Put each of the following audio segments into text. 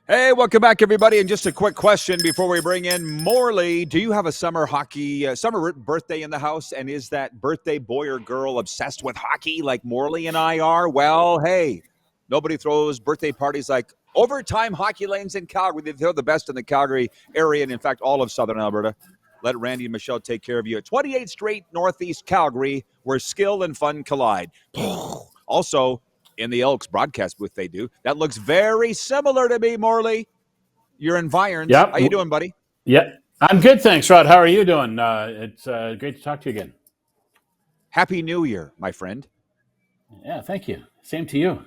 Hey, welcome back, everybody. And just a quick question before we bring in Morley. Do you have a summer birthday in the house? And is that birthday boy or girl obsessed with hockey like Morley and I are? Well, hey, nobody throws birthday parties like Overtime Hockey Lanes in Calgary. They're the best in the Calgary area and, in fact, all of Southern Alberta. Let Randy and Michelle take care of you at 28th Street, Northeast Calgary, where skill and fun collide. Also, in the Elks broadcast booth they do. That looks very similar to me, Morley. You're in Virons. Yep. How you doing, buddy? Yeah. I'm good, thanks, Rod. How are you doing? It's great to talk to you again. Happy New Year, my friend. Yeah, thank you. Same to you.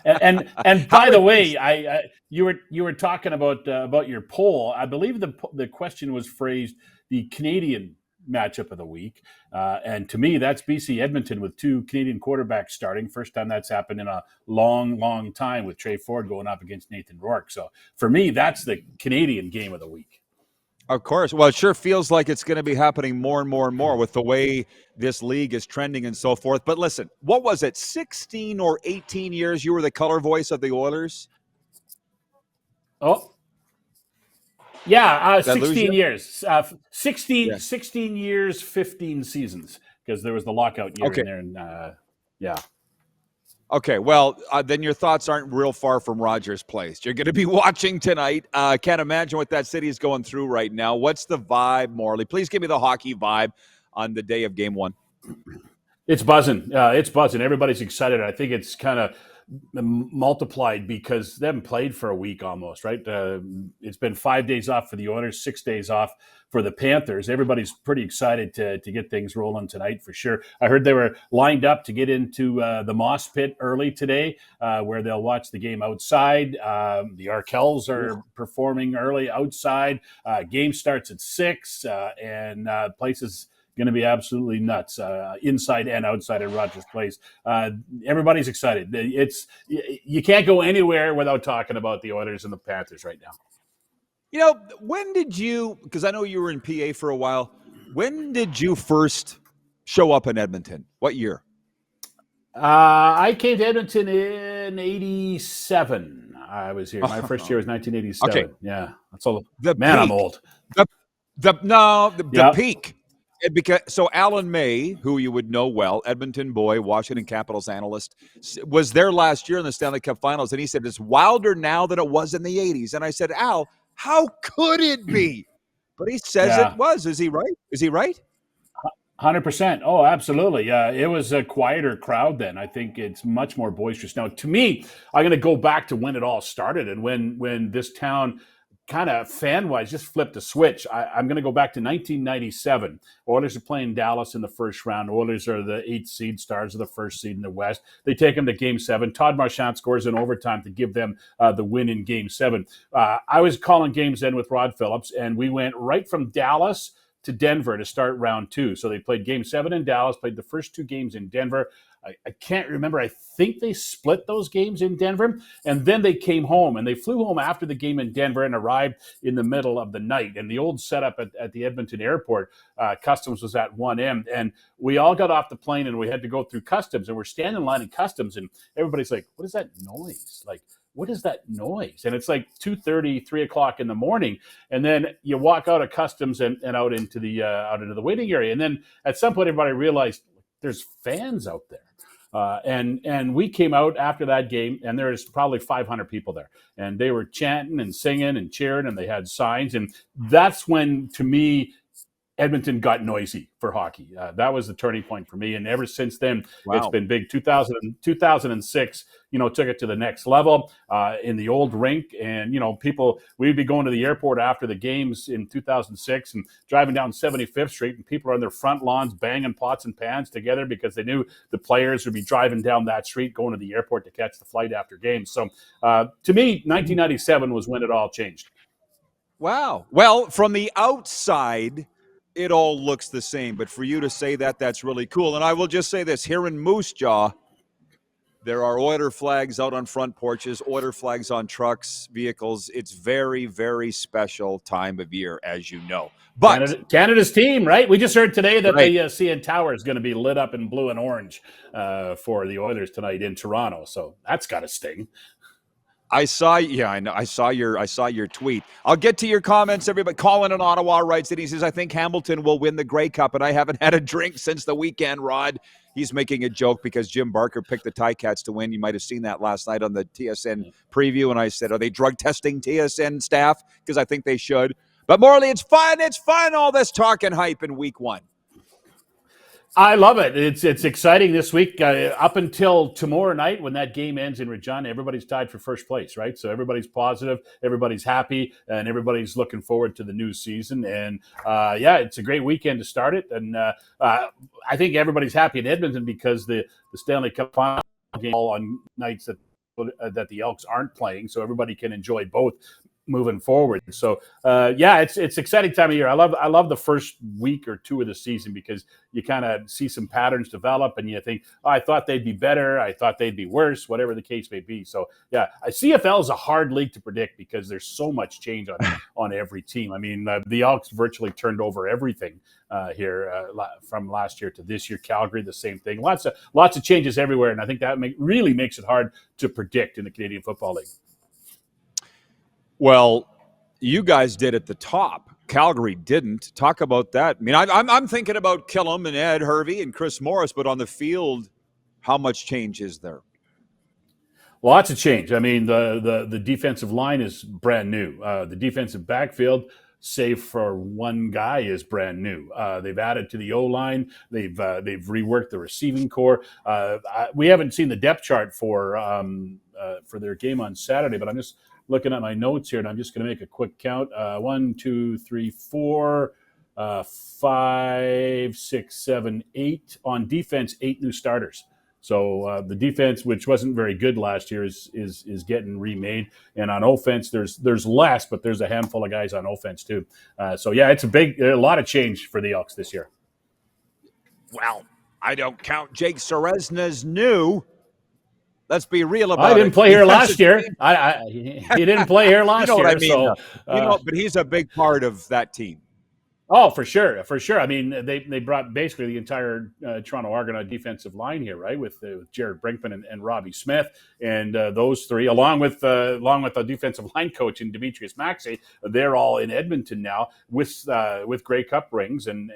And How by are the things? way, you were talking about your poll. I believe the question was phrased the Canadian matchup of the week, and to me, that's BC Edmonton with two Canadian quarterbacks starting. First time that's happened in a long time with Trey Ford going up against Nathan Rourke. So for me, that's the Canadian game of the week. Of course. Well, it sure feels like it's going to be happening more and more and more with the way this league is trending and so forth. But listen, what was it, 16 or 18 years you were the color voice of the Oilers? Oh, yeah, Did I lose 16 you? years. 16, Yeah. 16 years, 15 seasons, because there was the lockout year Okay. in there. And yeah. Okay, well, then your thoughts aren't real far from Rogers Place. You're going to be watching tonight. Can't imagine what that city is going through right now. What's the vibe, Morley? Please give me the hockey vibe on the day of game one. It's buzzing. It's buzzing. Everybody's excited. I think it's kind of multiplied because they haven't played for a week almost, right? It's been 5 days off for the Oilers, 6 days off for the Panthers. Everybody's pretty excited to get things rolling tonight for sure. I heard they were lined up to get into the Moss Pit early today, where they'll watch the game outside. The Arkells are performing early outside. Game starts at 6, and places going to be absolutely nuts, inside and outside of Rogers Place. Everybody's excited. You can't go anywhere without talking about the Oilers and the Panthers right now. You know, when did you, because I know you were in PA for a while, when did you first show up in Edmonton? What year? I came to Edmonton in '87. I was here. My first year was 1987. Okay. Yeah, that's all. The Man, I'm peak. old. The Yeah, peak. Because so Alan May, who you would know well, Edmonton boy, Washington Capitals analyst, was there last year in the Stanley Cup Finals, and he said it's wilder now than it was in the '80s. And I said, Al, how could it be? But he says it yeah. was. Is he right? Is he right? 100%. Oh, absolutely. It was a quieter crowd then. I think it's much more boisterous now. To me, I'm going to go back to when it all started and when this town kind of fan-wise just flipped a switch. I'm going to go back to 1997. Oilers are playing Dallas in the first round. Oilers are the 8th seed, Stars are the first seed in the West. They take them to Game 7. Todd Marchand scores in overtime to give them the win in Game 7. I was calling games then with Rod Phillips, and we went right from Dallas to Denver to start round 2. So they played Game 7 in Dallas, played the first 2 games in Denver. I can't remember. I think they split those games in Denver, and then they came home, and they flew home after the game in Denver and arrived in the middle of the night. And the old setup at the Edmonton airport, customs was at one end, and we all got off the plane, and we had to go through customs, and we're standing in line in customs, and everybody's like, what is that noise? Like, what is that noise? And it's like 2:30, 3 o'clock in the morning. And then you walk out of customs and out into the waiting area. And then at some point, everybody realized there's fans out there. And we came out after that game, and there's probably 500 people there. And they were chanting and singing and cheering, and they had signs. And that's when, to me, Edmonton got noisy for hockey. That was the turning point for me. And ever since then, it's Wow. been big. 2006, took it to the next level in the old rink. And, we'd be going to the airport after the games in 2006 and driving down 75th Street, and people are on their front lawns banging pots and pans together because they knew the players would be driving down that street going to the airport to catch the flight after games. So to me, 1997 was when it all changed. Wow. Well, from the outside, it all looks the same. But for you to say that, that's really cool. And I will just say this here in Moose Jaw, there are Oiler flags out on front porches, Oiler flags on trucks, vehicles. It's very, very special time of year, as you know. But Canada's team, right? We just heard today that right. the CN Tower is going to be lit up in blue and orange for the Oilers tonight in Toronto. So that's got to sting. I saw, yeah, I know. I saw your tweet. I'll get to your comments, everybody. Colin in Ottawa writes that he says, I think Hamilton will win the Grey Cup, and I haven't had a drink since the weekend, Rod. He's making a joke because Jim Barker picked the Ticats to win. You might have seen that last night on the TSN preview, and I said, are they drug testing TSN staff? Because I think they should. But Morley, it's fun. It's fun, all this talk and hype in week one. I love it. It's exciting this week. Up until tomorrow night, when that game ends in Regina, everybody's tied for first place, right? So everybody's positive, everybody's happy, and everybody's looking forward to the new season. And yeah, it's a great weekend to start it. And I think everybody's happy in Edmonton because the Stanley Cup final game all on nights that the Elks aren't playing, so everybody can enjoy both moving forward. So yeah, it's exciting time of year. I love the first week or two of the season because you kind of see some patterns develop and you think, oh, I thought they'd be better, I thought they'd be worse, whatever the case may be. So yeah, CFL is a hard league to predict because there's so much change on every team. I mean, the Elks virtually turned over everything here from last year to this year. Calgary, the same thing. Lots of changes everywhere, and I think that really makes it hard to predict in the Canadian Football League. Well, you guys did at the top. Calgary didn't. Talk about that. I mean, I'm thinking about Killam and Ed Hervey and Chris Morris, but on the field, how much change is there? Lots of change. I mean, the defensive line is brand new. The defensive backfield, save for one guy, is brand new. They've added to the O-line. They've reworked the receiving core. We haven't seen the depth chart for their game on Saturday, but I'm just looking at my notes here, and I'm just going to make a quick count. 1, 2, 3, 4, 5, 6, 7, 8. On defense, 8 new starters. So the defense, which wasn't very good last year, is getting remade. And on offense, there's less, but there's a handful of guys on offense too. So yeah, it's a lot of change for the Elks this year. Well, I don't count Jake Seresna's new. Let's be real about it. I didn't play here last year. He didn't play here last year. You know what I mean? So, but he's a big part of that team. Oh, for sure. I mean, they brought basically the entire Toronto Argonaut defensive line here, right, with Jared Brinkman and Robbie Smith, and those three, along with the defensive line coach and Demetrius Maxey, they're all in Edmonton now with Grey Cup rings, and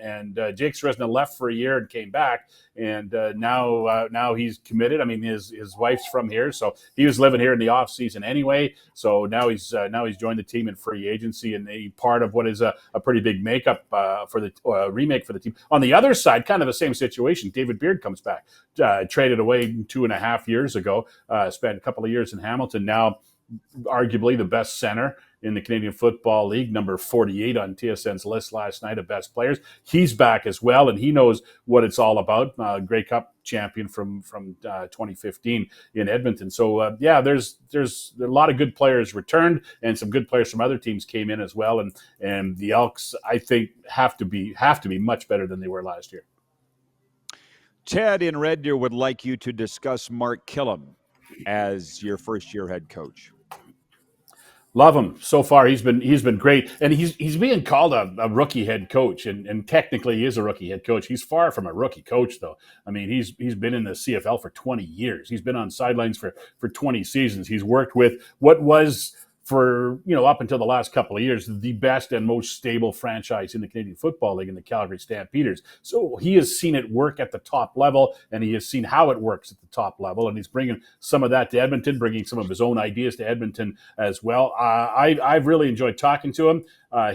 Jake Seresna left for a year and came back, and now he's committed. I mean, his wife's from here, so he was living here in the off season anyway. So now he's joined the team in free agency, and part of what is a pretty big makeup for the remake for the team. On the other side, kind of the same situation. David Beard comes back, traded away 2.5 years ago, spent a couple of years in Hamilton. Now, arguably the best center in the Canadian Football League, number 48 on TSN's list last night of best players. He's back as well, and he knows what it's all about. Grey Cup champion from 2015 in Edmonton. So yeah, there's a lot of good players returned, and some good players from other teams came in as well. And the Elks, I think, have to be much better than they were last year. Ted in Red Deer would like you to discuss Mark Killam as your first-year head coach. Love him so far. He's been great, and he's being called a rookie head coach, and technically he is a rookie head coach. He's far from a rookie coach, though. I mean, he's been in the CFL for 20 years. He's been on sidelines for 20 seasons. He's worked with what was, for up until the last couple of years, the best and most stable franchise in the Canadian Football League in the Calgary Stampeders. So he has seen it work at the top level, and he has seen how it works at the top level, and he's bringing some of that to Edmonton, bringing some of his own ideas to Edmonton as well. I've really enjoyed talking to him.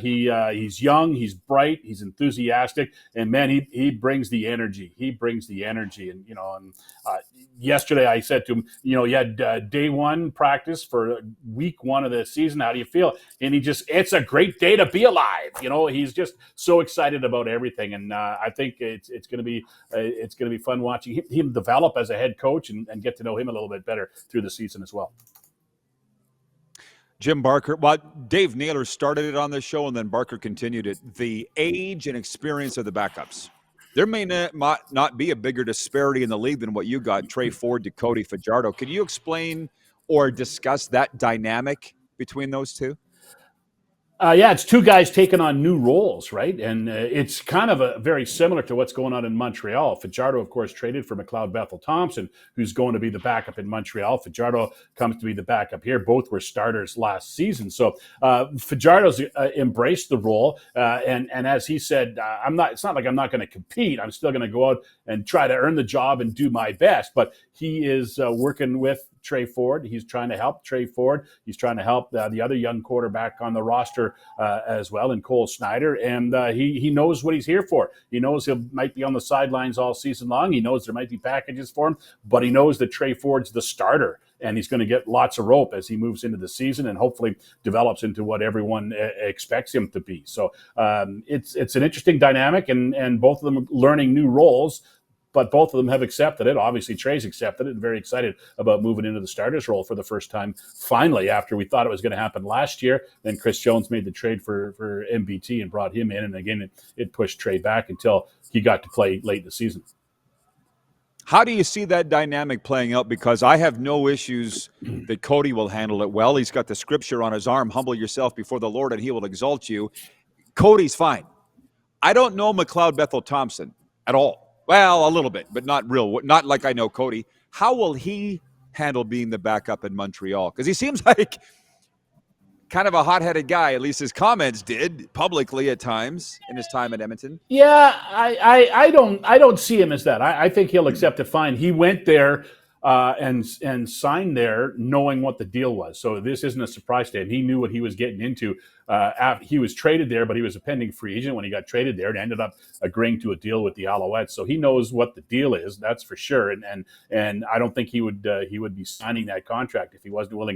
He's young, he's bright, he's enthusiastic, and man, he brings the energy. He brings the energy, and yesterday I said to him, you had day one practice for week one of the season. How do you feel? And it's a great day to be alive. He's just so excited about everything, and I think it's going to be fun watching him develop as a head coach and get to know him a little bit better through the season as well. Jim Barker, well, Dave Naylor started it on this show, and then Barker continued it. The age and experience of the backups. There may not be a bigger disparity in the league than what you got, Trey Ford to Cody Fajardo. Can you explain or discuss that dynamic between those two? Yeah, it's two guys taking on new roles, right? And it's kind of very similar to what's going on in Montreal. Fajardo, of course, traded for McLeod Bethel Thompson, who's going to be the backup in Montreal. Fajardo comes to be the backup here. Both were starters last season. So Fajardo's embraced the role. And as he said, I'm not. It's not like I'm not going to compete. I'm still going to go out and try to earn the job and do my best. But he is working with Trey Ford. He's trying to help Trey Ford. He's trying to help the other young quarterback on the roster as well, and Cole Snyder. And he knows what he's here for. He knows he might be on the sidelines all season long. He knows there might be packages for him, but he knows that Trey Ford's the starter, and he's going to get lots of rope as he moves into the season and hopefully develops into what everyone expects him to be. So it's an interesting dynamic, and both of them are learning new roles. But both of them have accepted it. Obviously, Trey's accepted it and very excited about moving into the starter's role for the first time, finally, after we thought it was going to happen last year. Then Chris Jones made the trade for MBT and brought him in. And again, it pushed Trey back until he got to play late in the season. How do you see that dynamic playing out? Because I have no issues that Cody will handle it well. He's got the scripture on his arm, humble yourself before the Lord and he will exalt you. Cody's fine. I don't know McLeod Bethel Thompson at all. Well, a little bit, but not like I know Cody. How will he handle being the backup in Montreal? Because he seems like kind of a hot-headed guy. At least his comments did publicly at times in his time at Edmonton. Yeah, I don't see him as that. I think he'll accept it fine. He went there and signed there knowing what the deal was. So this isn't a surprise to him. He knew what he was getting into. He was traded there, but he was a pending free agent when he got traded there and ended up agreeing to a deal with the Alouettes. So he knows what the deal is, that's for sure. And I don't think he would be signing that contract if he wasn't willing.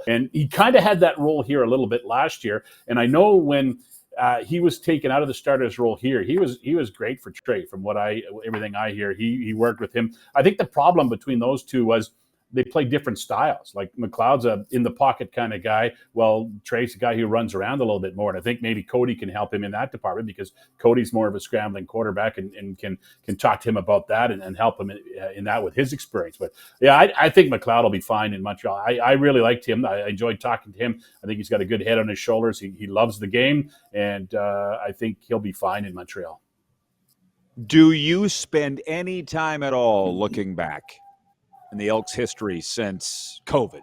And he kind of had that role here a little bit last year. And I know when he was taken out of the starter's role here, he was great for Trey. From everything I hear, he worked with him. I think the problem between those two was they play different styles. Like McLeod's a in the pocket kind of guy. Well, Trey's a guy who runs around a little bit more. And I think maybe Cody can help him in that department because Cody's more of a scrambling quarterback and can talk to him about that and help him in that with his experience. But yeah, I think McLeod will be fine in Montreal. I really liked him. I enjoyed talking to him. I think he's got a good head on his shoulders. He loves the game. And I think he'll be fine in Montreal. Do you spend any time at all looking back in the Elks' history since COVID?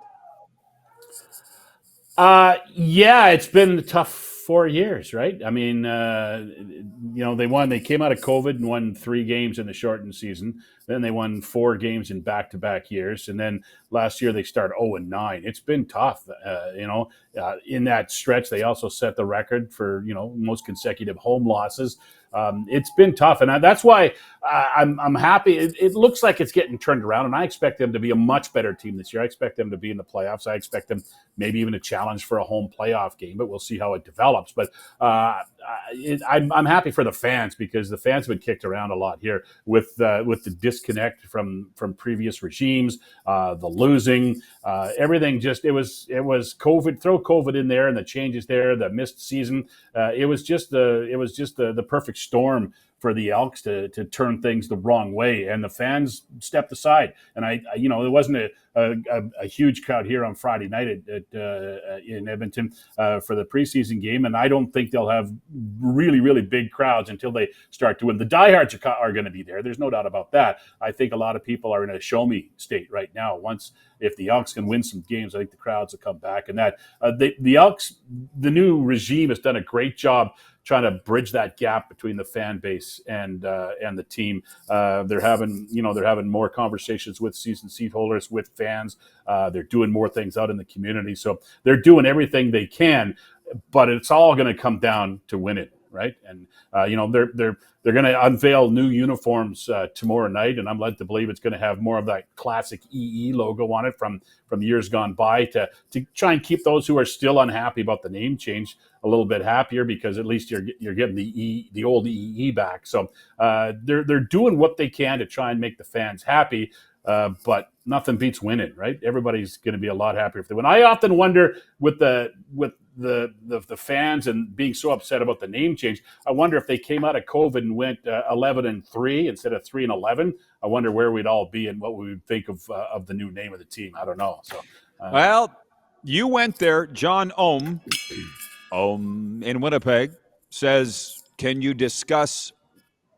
Yeah, it's been a tough 4 years, right? I mean, they came out of COVID and won 3 games in the shortened season. Then they won 4 games in back-to-back years. And then last year they started 0-9. It's been tough. In that stretch, they also set the record for, most consecutive home losses. It's been tough, and that's why I'm happy. It looks like it's getting turned around, and I expect them to be a much better team this year. I expect them to be in the playoffs. I expect them maybe even a challenge for a home playoff game, but we'll see how it develops. But I'm happy for the fans because the fans have been kicked around a lot here with the disconnect from previous regimes, the losing, everything. Just it was COVID. Throw COVID in there and the changes there, the missed season. It was just the perfect storm for the Elks to turn things the wrong way, and the fans stepped aside. And there wasn't a huge crowd here on Friday night in Edmonton for the preseason game, and I don't think they'll have really, really big crowds until they start to win. The diehards are going to be there. There's no doubt about that. I think a lot of people are in a show-me state right now. If the Elks can win some games, I think the crowds will come back. And that the Elks, the new regime has done a great job trying to bridge that gap between the fan base and the team. They're having more conversations with season seat holders, with fans. They're doing more things out in the community. So they're doing everything they can, but it's all going to come down to winning, right? And they're going to unveil new uniforms tomorrow night, and I'm led to believe it's going to have more of that classic EE logo on it from years gone by to try and keep those who are still unhappy about the name change a little bit happier, because at least you're getting the old EE back. So they're doing what they can to try and make the fans happy, but nothing beats winning, right? Everybody's going to be a lot happier if they win. I often wonder with the fans and being so upset about the name change, I wonder if they came out of COVID and went 11-3 instead of 3-11. I wonder where we'd all be and what we would think of the new name of the team. I don't know. So, well, you went there, John Ohm, in Winnipeg says, can you discuss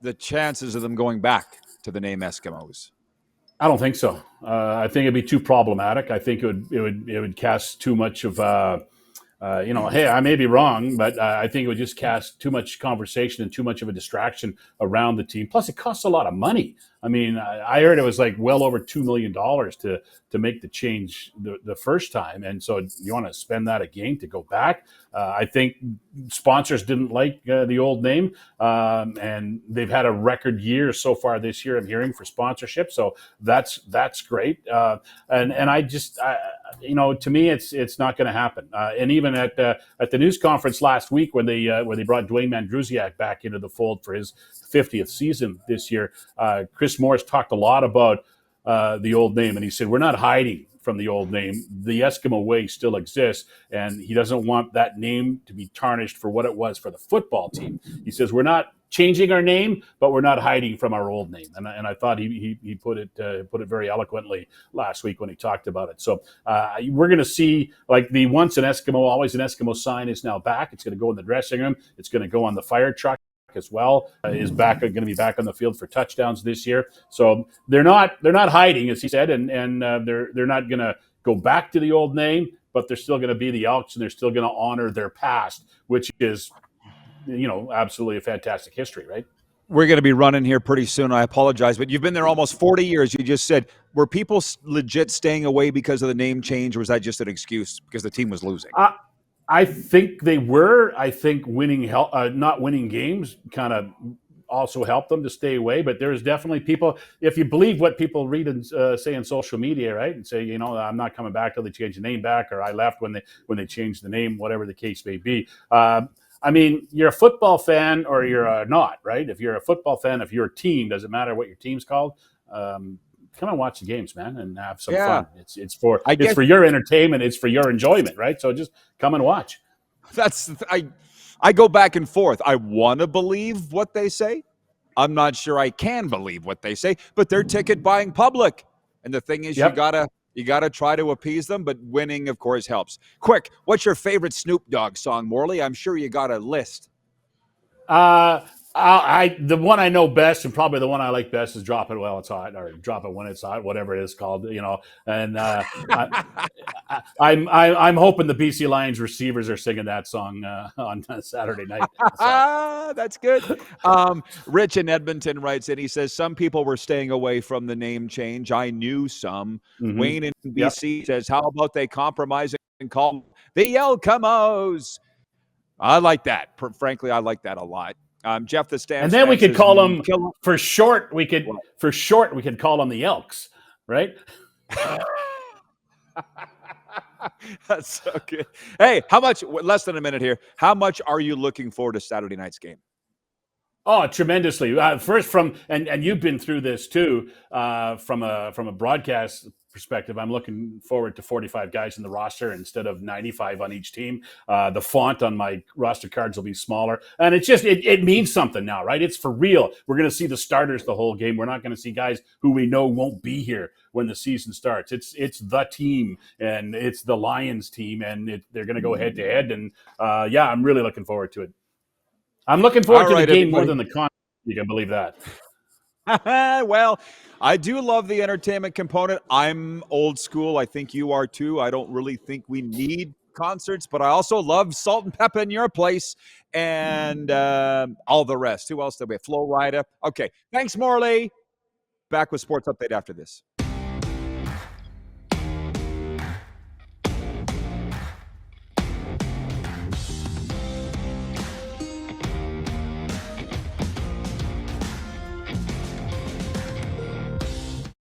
the chances of them going back to the name Eskimos? I don't think so. I think it'd be too problematic. I think it would cast too much of hey, I may be wrong, but I think it would just cast too much conversation and too much of a distraction around the team. Plus, it costs a lot of money. I mean, I heard it was like well over $2 million to make the change the first time, and so you want to spend that again to go back. I think sponsors didn't like the old name, and they've had a record year so far this year. I'm hearing for sponsorship, so that's great. And I just, to me, it's not going to happen. And even at the news conference last week when they brought Dwayne Mandrusiak back into the fold for his 50th season this year, Chris Morris talked a lot about the old name, and he said, we're not hiding from the old name. The Eskimo way still exists, and he doesn't want that name to be tarnished for what it was for the football team. He says, we're not changing our name, but we're not hiding from our old name. And I thought he put it very eloquently last week when he talked about it. So we're going to see, like, the once an Eskimo, always an Eskimo sign is now back. It's going to go in the dressing room. It's going to go on the fire truck as well. Is back going to be back on the field for touchdowns this year. So they're not hiding, as he said, and they're not going to go back to the old name, but they're still going to be the Elks, and they're still going to honor their past, which is, absolutely a fantastic history, right? We're going to be running here pretty soon. I apologize, but you've been there almost 40 years. You just said, were people legit staying away because of the name change, or was that just an excuse because the team was losing? I think they were. I think not winning games kind of also helped them to stay away. But there's definitely people, if you believe what people read and say on social media, right, and say, I'm not coming back till they change the name back, or I left when they changed the name, whatever the case may be. I mean, you're a football fan or you're not, right? If you're a football fan of your team, doesn't matter what your team's called. Come and watch the games, man, and have some fun. It's for your entertainment. It's for your enjoyment, right? So just come and watch. I go back and forth. I want to believe what they say. I'm not sure I can believe what they say, but they're ticket buying public. And the thing is, you gotta try to appease them, but winning, of course, helps. Quick, what's your favorite Snoop Dogg song, Morley? I'm sure you got a list. The one I know best, and probably the one I like best, is "Drop It While It's Hot" or "Drop It When It's Hot," whatever it is called. And I'm hoping the BC Lions receivers are singing that song on Saturday night. That's good. Rich in Edmonton writes in. He says some people were staying away from the name change. I knew some. Mm-hmm. Wayne in BC says, how about they compromise and call the Elkamos? I like that. Frankly, I like that a lot. Jeff the Stamps. And then we could call them for short. We could call them the Elks, right? That's so good. Hey, how much? Less than a minute here. How much are you looking forward to Saturday night's game? Oh, tremendously. First, and you've been through this too. From a broadcast perspective, I'm looking forward to 45 guys in the roster instead of 95 on each team. The font on my roster cards will be smaller, and it means something now, right? It's for real. We're going to see the starters the whole game. We're not going to see guys who we know won't be here when the season starts. It's the team, and it's the Lions team, and they're going to go head to head. And I'm really looking forward to it. I'm looking forward to the game more than the con. You can believe that. Well, I do love the entertainment component. I'm old school. I think you are too. I don't really think we need concerts, but I also love Salt and Pepper in Your Place and all the rest. Who else did we have? Flo Rida. Okay. Thanks, Morley. Back with Sports Update after this.